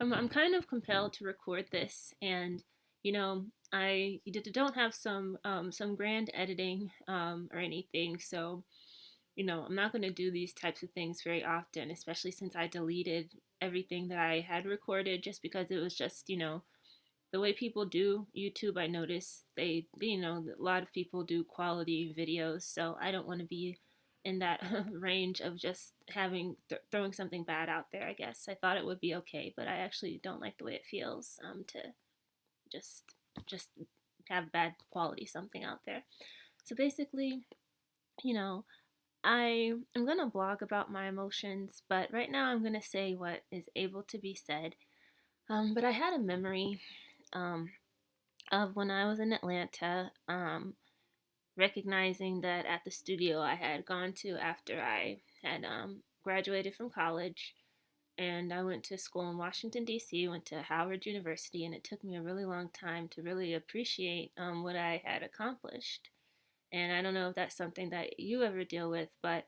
I'm kind of compelled to record this, and you know, I don't have some grand editing or anything, so I'm not going to do these types of things very often, especially since I deleted everything that I had recorded just because it was just the way people do YouTube. I notice a lot of people do quality videos, so I don't want to be in that range of just throwing something bad out there. I guess I thought it would be okay, but I actually don't like the way it feels to just just have bad quality something out there. So basically, you know, I am gonna blog about my emotions, but right now I'm gonna say what is able to be said. But I had a memory um, of when I was in Atlanta, recognizing that at the studio I had gone to after I had graduated from college, and I went to school in Washington, D.C., went to Howard University, and it took me a really long time to really appreciate what I had accomplished. And I don't know if that's something that you ever deal with, but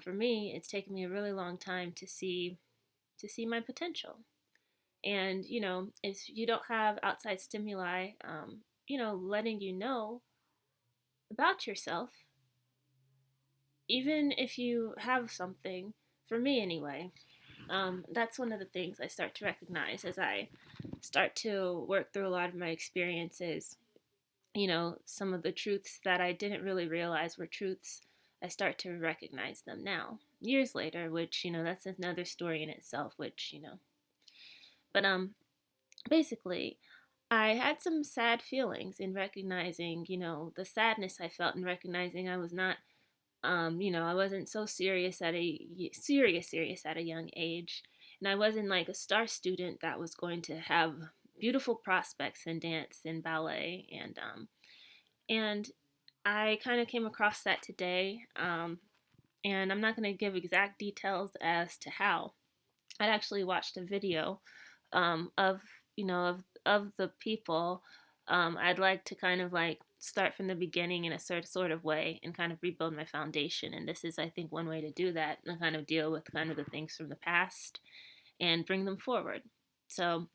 for me, it's taken me a really long time to see my potential. And if you don't have outside stimuli, letting you know about yourself, even if you have something, for me anyway, that's one of the things I start to recognize as I start to work through a lot of my experiences. Some of the truths that I didn't really realize were truths, I start to recognize them now, years later, which, that's another story in itself, but basically, I had some sad feelings in recognizing, the sadness I felt in recognizing I was not, I wasn't so serious at a young age, and I wasn't like a star student that was going to have beautiful prospects in dance and ballet, and I kind of came across that today, and I'm not going to give exact details as to how. I'd actually watched a video of of the people. I'd like to kind of like start from the beginning in a sort of way and kind of rebuild my foundation. And this is, I think, one way to do that and kind of deal with kind of the things from the past and bring them forward. So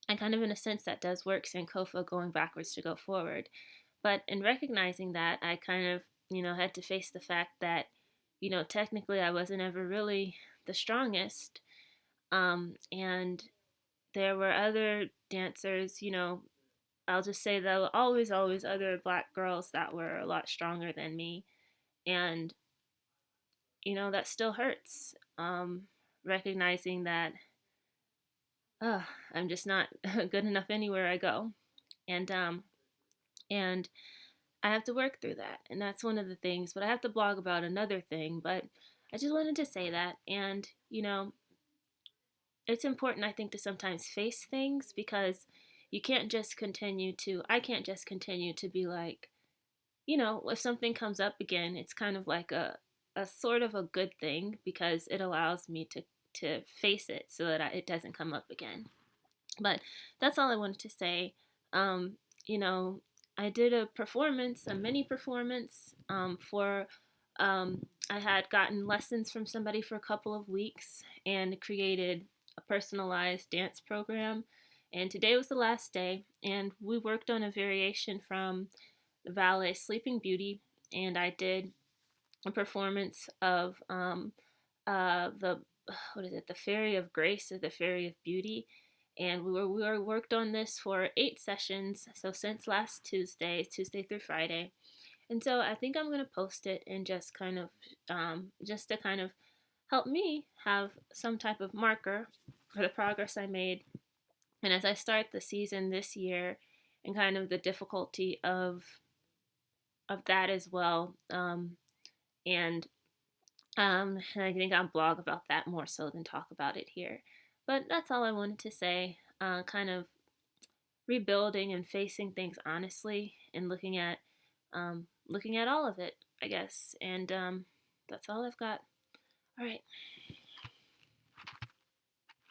I kind of, in a sense, that does work Sankofa, going backwards to go forward. But in recognizing that, I kind of had to face the fact that technically I wasn't ever really the strongest. And there were other dancers, I'll just say there were always other black girls that were a lot stronger than me. And, that still hurts. Recognizing that, uh, I'm just not good enough anywhere I go. And I have to work through that. And that's one of the things. But I have to blog about another thing. But I just wanted to say that. And, it's important, I think, to sometimes face things because I can't just continue to be like, if something comes up again, it's kind of like a sort of a good thing because it allows me to face it so that it doesn't come up again. But that's all I wanted to say. Um, you know, I did a mini performance for. I had gotten lessons from somebody for a couple of weeks and created a personalized dance program. And today was the last day, and we worked on a variation from the ballet Sleeping Beauty, and I did a performance of the what is it, the Fairy of Grace or the Fairy of Beauty, and we were worked on this for 8 sessions. So since last Tuesday through Friday, and so I think I'm gonna post it and just kind of just to kind of help me have some type of marker for the progress I made, and as I start the season this year, and kind of the difficulty of that as well. And I think I'll blog about that more so than talk about it here. But that's all I wanted to say. Kind of rebuilding and facing things honestly and looking at all of it, I guess. And that's all I've got. All right.